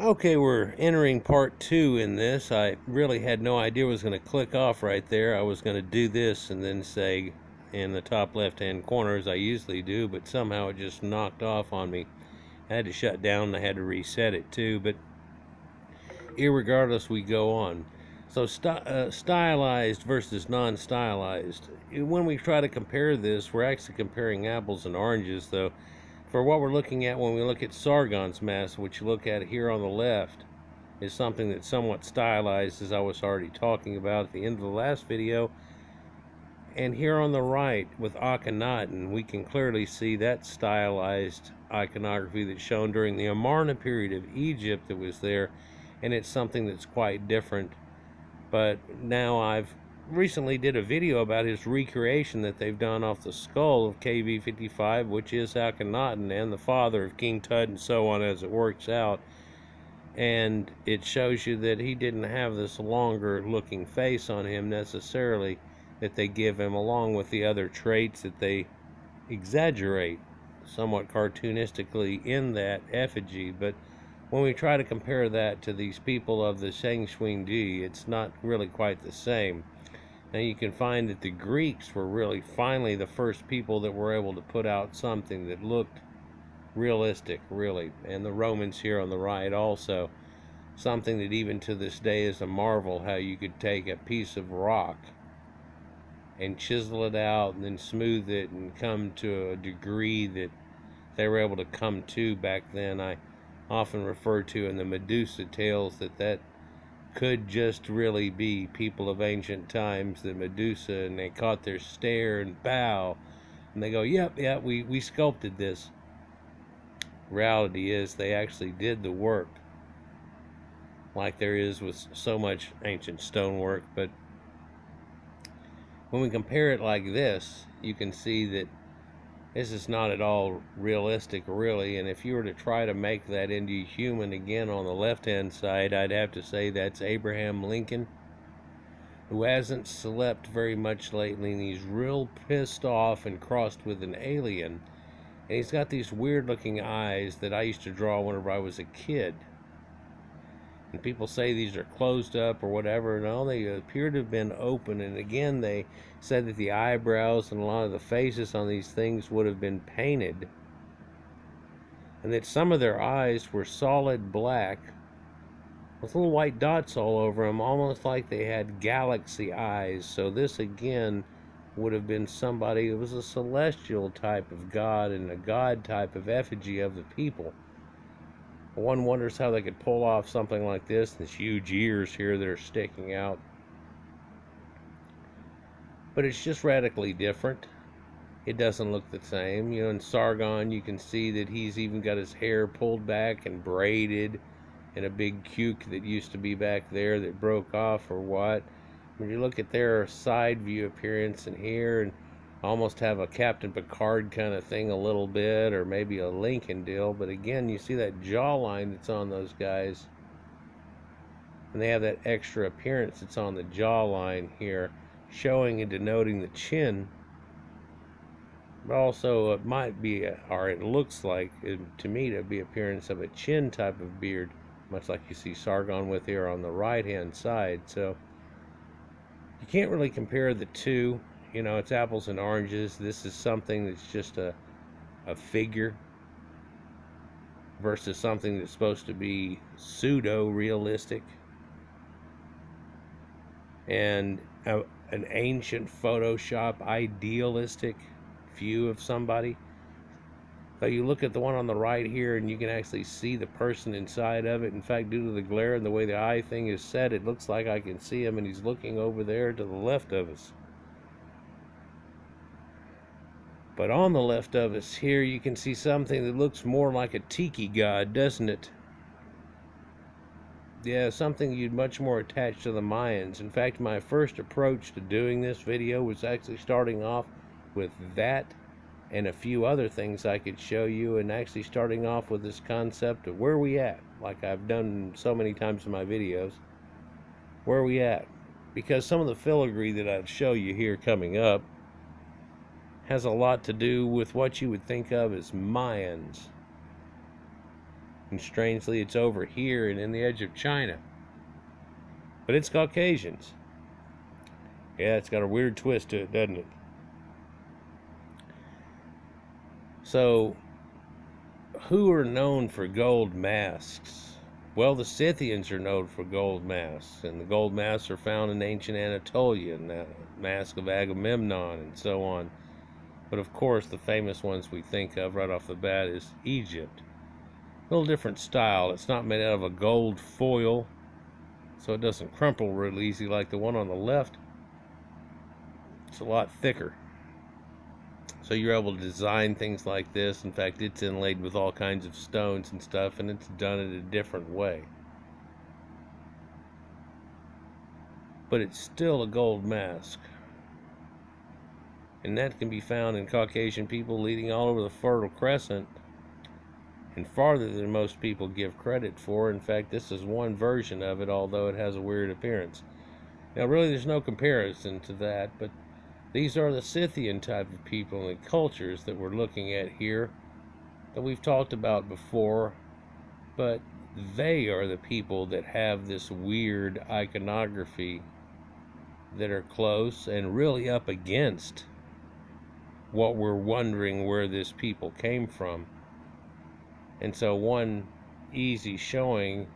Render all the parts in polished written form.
Okay, we're entering part 2 in this. I really had no idea I was going to click off right there. I was going to do this and then say in the top left hand corner as I usually do, but somehow it just knocked off on me. I had to shut down and I had to reset it too, but irregardless, we go on. So stylized versus non-stylized. When we try to compare this, we're actually comparing apples and oranges, though. For what we're looking at when we look at Sargon's mask, which you look at here on the left, is something that's somewhat stylized, as I was already talking about at the end of the last video. And here on the right with Akhenaten, we can clearly see that stylized iconography that's shown during the Amarna period of Egypt that was there, and it's something that's quite different. But now I've recently did a video about his recreation that they've done off the skull of KV-55, which is Akhenaten and the father of King Tut and so on as it works out. And it shows you that he didn't have this longer looking face on him necessarily that they give him, along with the other traits that they exaggerate somewhat cartoonistically in that effigy. But when we try to compare that to these people of the Sanxingdui, it's not really quite the same. Now you can find that the Greeks were really finally the first people that were able to put out something that looked realistic, really, and the Romans here on the right also. Something that even to this day is a marvel, how you could take a piece of rock and chisel it out and then smooth it and come to a degree that they were able to come to back then. I often refer to in the Medusa tales that could just really be people of ancient times, the Medusa, and they caught their stare and bow and they go, yep, we sculpted this. Reality is they actually did the work, like there is with so much ancient stonework. But when we compare it like this, you can see that this is not at all realistic, really. And if you were to try to make that into human again on the left-hand side, I'd have to say that's Abraham Lincoln, who hasn't slept very much lately, and he's real pissed off and crossed with an alien. And he's got these weird-looking eyes that I used to draw whenever I was a kid. And people say these are closed up or whatever. No, they appear to have been open. And again, they said that the eyebrows and a lot of the faces on these things would have been painted. And that some of their eyes were solid black with little white dots all over them, almost like they had galaxy eyes. So this again would have been somebody who was a celestial type of god and a god type of effigy of the people. One wonders how they could pull off something like this, these huge ears here that are sticking out. But it's just radically different. It doesn't look the same. You know, in Sargon, you can see that he's even got his hair pulled back and braided, and a big cuke that used to be back there that broke off or what. When you look at their side view appearance in here, and almost have a Captain Picard kind of thing a little bit, or maybe a Lincoln deal. But again, you see that jawline that's on those guys, and they have that extra appearance that's on the jawline here, showing and denoting the chin. But also it might be, or it looks like to me to be appearance of a chin type of beard, much like you see Sargon with here on the right hand side. So you can't really compare the two. You know, it's apples and oranges. This is something that's just a figure versus something that's supposed to be pseudo-realistic. And an ancient Photoshop idealistic view of somebody. So you look at the one on the right here and you can actually see the person inside of it. In fact, due to the glare and the way the eye thing is set, it looks like I can see him and he's looking over there to the left of us. But on the left of us here, you can see something that looks more like a tiki god, doesn't it? Yeah, something you'd much more attach to the Mayans. In fact, my first approach to doing this video was actually starting off with that and a few other things I could show you, and actually starting off with this concept of where we at, like I've done so many times in my videos. Where are we at? Because some of the filigree that I'll show you here coming up has a lot to do with what you would think of as Mayans. And strangely, it's over here and in the edge of China. But it's Caucasians. Yeah, it's got a weird twist to it, doesn't it? So, who are known for gold masks? Well, the Scythians are known for gold masks, and the gold masks are found in ancient Anatolia, and the mask of Agamemnon, and so on. But of course, the famous ones we think of right off the bat is Egypt. A little different style. It's not made out of a gold foil, so it doesn't crumple real easy like the one on the left. It's a lot thicker. So you're able to design things like this. In fact, it's inlaid with all kinds of stones and stuff, and it's done in a different way. But it's still a gold mask. And that can be found in Caucasian people leading all over the Fertile Crescent, and farther than most people give credit for. In fact, this is one version of it, although it has a weird appearance. Now, really, there's no comparison to that, but these are the Scythian type of people and cultures that we're looking at here, that we've talked about before, but they are the people that have this weird iconography that are close and really up against what we're wondering where this people came from. And so one easy showing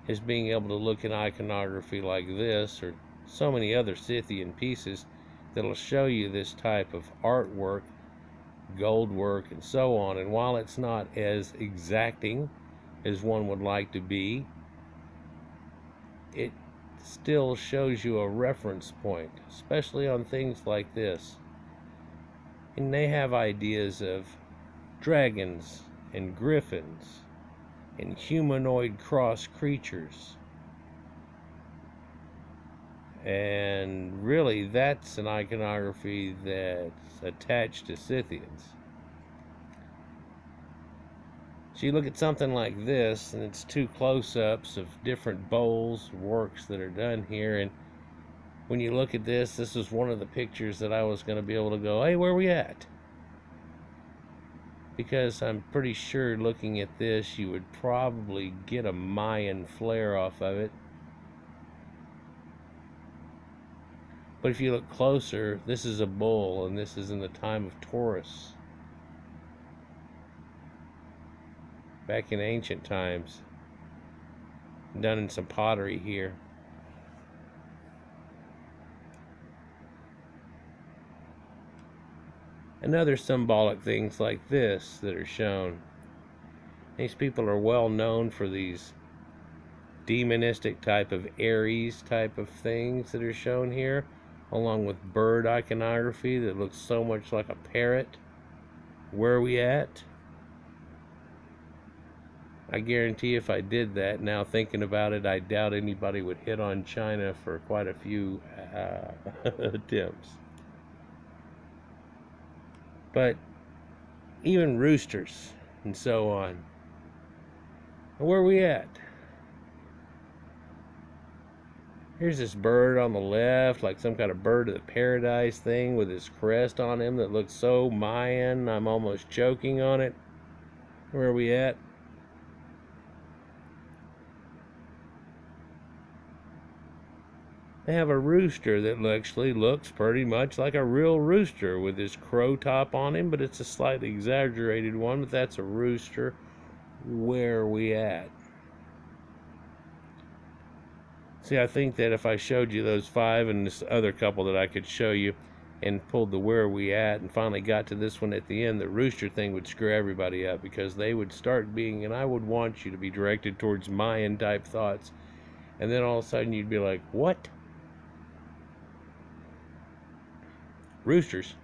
is being able to look at iconography like this, or so many other Scythian pieces that'll show you this type of artwork, gold work, and so on. And while it's not as exacting as one would like to be, it still shows you a reference point, especially on things like this. And they have ideas of dragons and griffins and humanoid cross creatures. And really, that's an iconography that's attached to Scythians. So you look at something like this, and it's two close-ups of different bowls, works that are done here. And when you look at this, this is one of the pictures that I was going to be able to go, hey, where are we at? Because I'm pretty sure looking at this, you would probably get a Mayan flair off of it. But if you look closer, this is a bull, and this is in the time of Taurus, back in ancient times, done in some pottery here. And other symbolic things like this that are shown. These people are well known for these demonistic type of Aries type of things that are shown here, along with bird iconography that looks so much like a parrot. Where are we at? I guarantee if I did that, now thinking about it, I doubt anybody would hit on China for quite a few attempts. But even roosters and so on. Where are we at? Here's this bird on the left, like some kind of bird of the paradise thing with his crest on him that looks so Mayan, I'm almost choking on it. Where are we at? They have a rooster that actually looks pretty much like a real rooster with his crow top on him, but it's a slightly exaggerated one, but that's a rooster. Where are we at? See, I think that if I showed you those five and this other couple that I could show you and pulled the where are we at and finally got to this one at the end, the rooster thing would screw everybody up, because they would start being, and I would want you to be directed towards Mayan type thoughts, and then all of a sudden you'd be like, what? Roosters?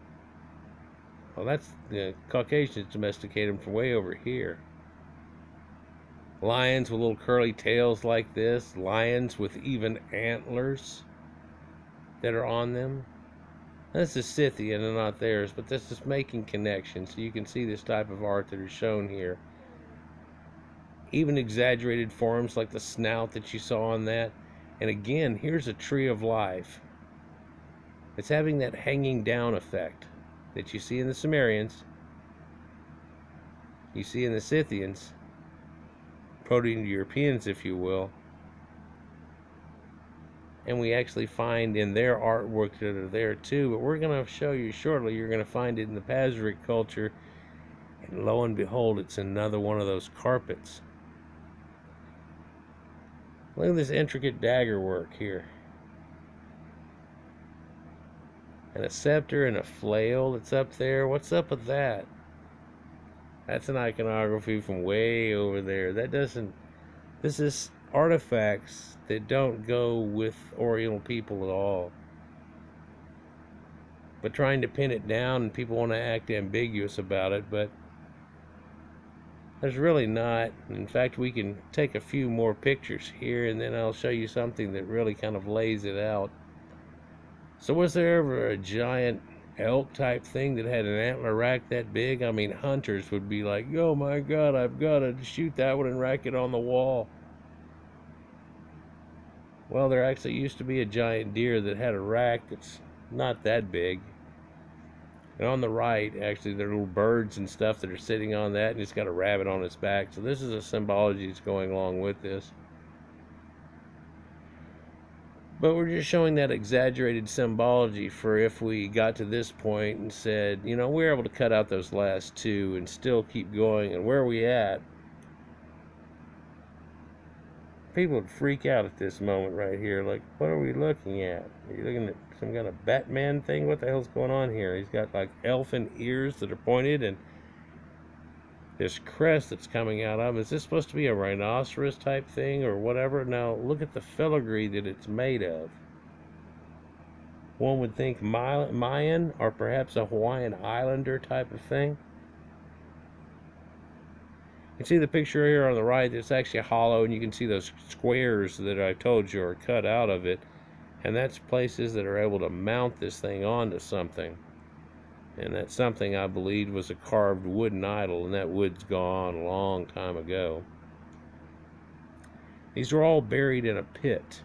Well, that's the Caucasians domesticated them from way over here. Lions with little curly tails like this. Lions with even antlers that are on them. This is Scythian and not theirs, but this is making connections. So you can see this type of art that is shown here. Even exaggerated forms like the snout that you saw on that. And again, here's a tree of life. It's having that hanging down effect that you see in the Sumerians, you see in the Scythians, Proto-Europeans, if you will. And we actually find in their artwork that are there too, but we're going to show you shortly, you're going to find it in the Pazyryk culture, and lo and behold, it's another one of those carpets. Look at this intricate dagger work here. And a scepter and a flail that's up there. What's up with that? That's an iconography from way over there. That doesn't... This is artifacts that don't go with Oriental people at all. But trying to pin it down, and people want to act ambiguous about it, but there's really not. In fact, we can take a few more pictures here, and then I'll show you something that really kind of lays it out. So was there ever a giant elk type thing that had an antler rack that big? I mean, hunters would be like, oh my God, I've got to shoot that one and rack it on the wall. Well, there actually used to be a giant deer that had a rack that's not that big. And on the right, actually, there are little birds and stuff that are sitting on that, and it's got a rabbit on its back. So this is a symbology that's going along with this. But we're just showing that exaggerated symbology for if we got to this point and said, you know, we're able to cut out those last two and still keep going, and where are we at? People would freak out at this moment right here. Like, what are we looking at? Are you looking at some kind of Batman thing? What the hell's going on here? He's got like elfin ears that are pointed and this crest that's coming out of him. Is this supposed to be a rhinoceros type thing or whatever? Now look at the filigree that it's made of. One would think Mayan or perhaps a Hawaiian Islander type of thing. You can see the picture here on the right. It's actually hollow, and you can see those squares that I told you are cut out of it, and that's places that are able to mount this thing onto something. And that something, I believe, was a carved wooden idol, and that wood's gone a long time ago. These were all buried in a pit.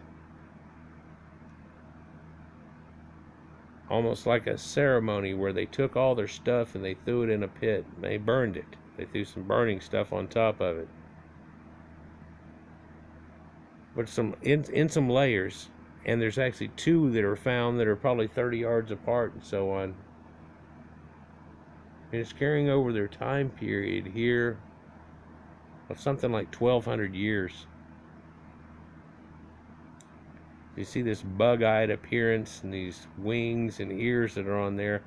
Almost like a ceremony where they took all their stuff and they threw it in a pit. And they burned it. They threw some burning stuff on top of it. But in some layers. And there's actually two that are found that are probably 30 yards apart and so on. And it's carrying over their time period here of something like 1,200 years. You see this bug-eyed appearance and these wings and ears that are on there.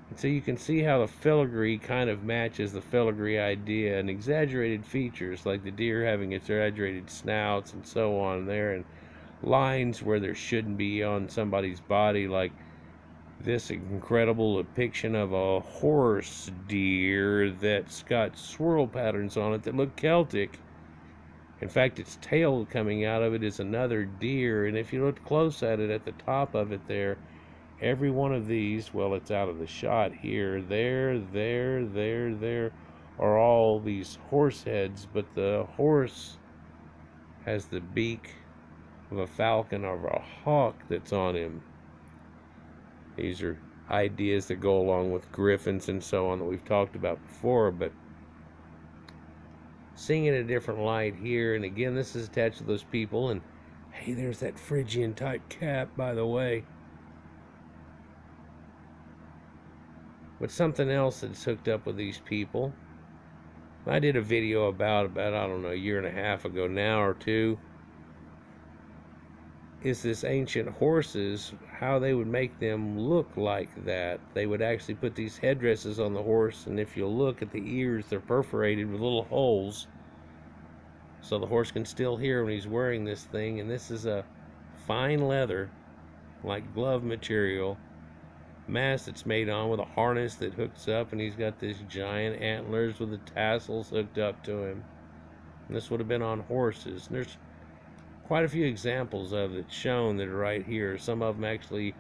And so you can see how the filigree kind of matches the filigree idea, and exaggerated features like the deer having exaggerated snouts and so on there, and lines where there shouldn't be on somebody's body, like this incredible depiction of a horse deer that's got swirl patterns on it that look Celtic. In fact, its tail coming out of it is another deer, and if you look close at it, at the top of it there, every one of these, well, it's out of the shot here, there, are all these horse heads, but the horse has the beak of a falcon or a hawk that's on him. These are ideas that go along with griffins and so on that we've talked about before, but seeing it in a different light here, and again, this is attached to those people, and hey, there's that Phrygian type cap, by the way. But something else that's hooked up with these people, I did a video about I don't know, a year and a half ago now or two, is this ancient horses, how they would make them look like that. They would actually put these headdresses on the horse, and if you look at the ears, they're perforated with little holes, so the horse can still hear when he's wearing this thing. And this is a fine leather, like glove material, mask that's made on with a harness that hooks up, and he's got this giant antlers with the tassels hooked up to him. And this would have been on horses. And there's quite a few examples of it shown that are right here. Some of them actually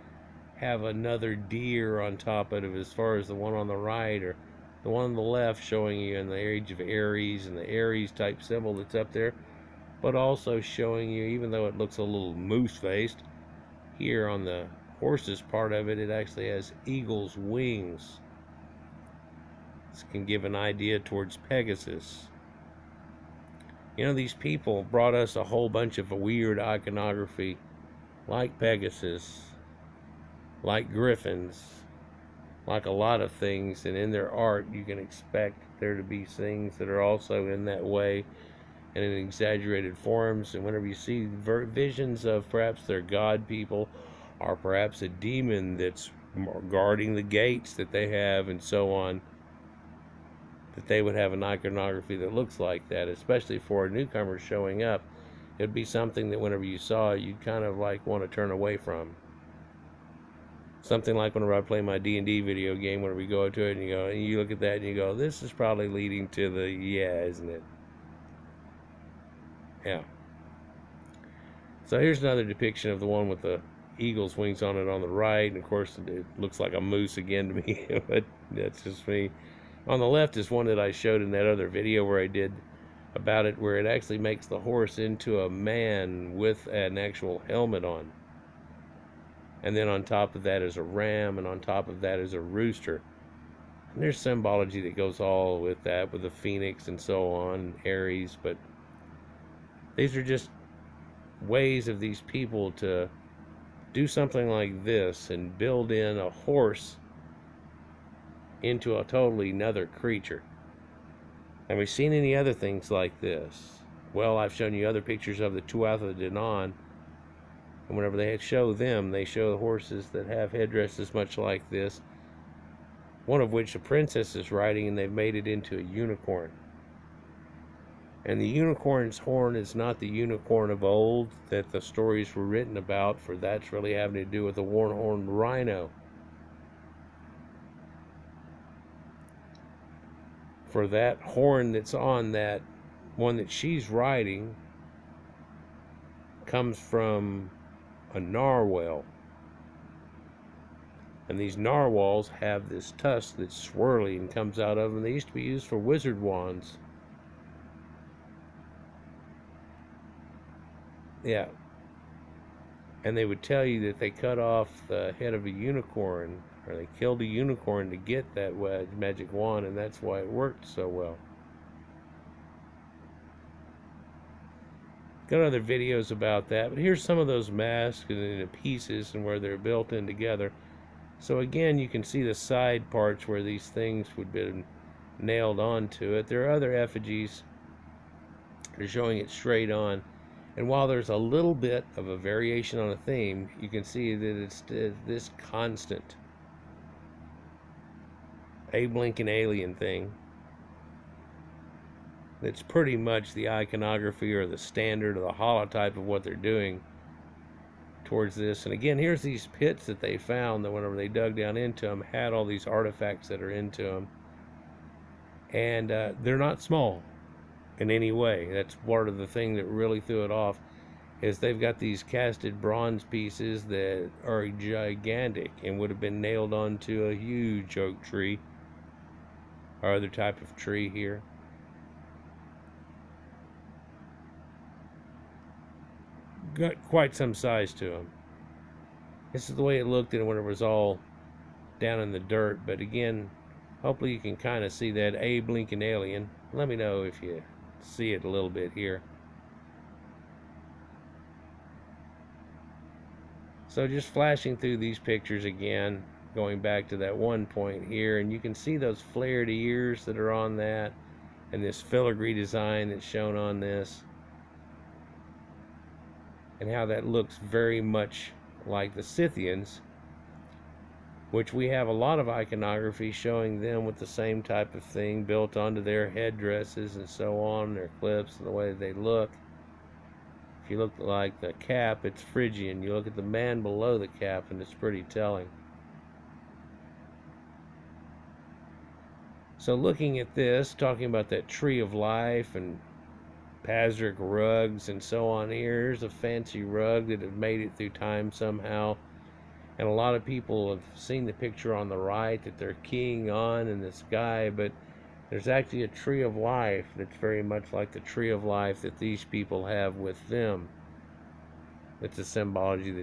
have another deer on top of it, as far as the one on the right, or the one on the left showing you in the age of Aries and the Aries type symbol that's up there, but also showing you, even though it looks a little moose-faced, here on the horse's part of it, it actually has eagle's wings. This can give an idea towards Pegasus. You know, these people brought us a whole bunch of weird iconography, like Pegasus, like griffins, like a lot of things, and in their art you can expect there to be things that are also in that way and in exaggerated forms. And whenever you see visions of perhaps their god people, or perhaps a demon that's guarding the gates that they have and so on, that they would have an iconography that looks like that, especially for a newcomer showing up. It'd be something that whenever you saw it, you'd kind of like want to turn away from. Something like whenever I play my D&D video game, whenever we go to it and you go, and you look at that and you go, this is probably leading to the, yeah, isn't it? Yeah. So here's another depiction of the one with the eagle's wings on it on the right, and of course it looks like a moose again to me, but that's just me. On the left is one that I showed in that other video where I did about it, where it actually makes the horse into a man with an actual helmet on. And then on top of that is a ram, and on top of that is a rooster. And there's symbology that goes all with that, with the phoenix and so on, Aries. But these are just ways of these people to do something like this and build in a horse into a totally another creature. Have we seen any other things like this? Well, I've shown you other pictures of the Tuatha De Danann, and whenever they show them, they show the horses that have headdresses much like this, one of which a princess is riding, and they've made it into a unicorn. And the unicorn's horn is not the unicorn of old that the stories were written about, for that's really having to do with the one-horned rhino. For that horn that's on that one that she's riding comes from a narwhal. And these narwhals have this tusk that's swirly and comes out of them. They used to be used for wizard wands. Yeah. And they would tell you that they cut off the head of a unicorn, or they killed a unicorn to get that magic wand, and that's why it worked so well. Got other videos about that, but here's some of those masks and the pieces and where they're built in together. So again, you can see the side parts where these things would have been nailed onto it. There are other effigies that are showing it straight on. And while there's a little bit of a variation on a theme, you can see that it's this constant Abe Lincoln alien thing that's pretty much the iconography or the standard or the holotype of what they're doing towards this. And again, here's these pits that they found that whenever they dug down into them had all these artifacts that are into them. And they're not small in any way. That's part of the thing that really threw it off, is they've got these casted bronze pieces that are gigantic and would have been nailed onto a huge oak tree or other type of tree here. Got quite some size to them. This is the way it looked when it was all down in the dirt. But again, hopefully you can kind of see that Abe Lincoln alien. Let me know if you see it a little bit here. So just flashing through these pictures again, going back to that one point here, and you can see those flared ears that are on that, and this filigree design that's shown on this, and how that looks very much like the Scythians, which we have a lot of iconography showing them with the same type of thing built onto their headdresses and so on, their clips and the way they look. If you look like the cap, it's Phrygian. You look at the man below the cap and it's pretty telling. So looking at this, talking about that tree of life and Patrick rugs and so on, here's a fancy rug that have made it through time somehow. And a lot of people have seen the picture on the right that they're keying on in the sky, but there's actually a tree of life that's very much like the tree of life that these people have with them. It's a symbology that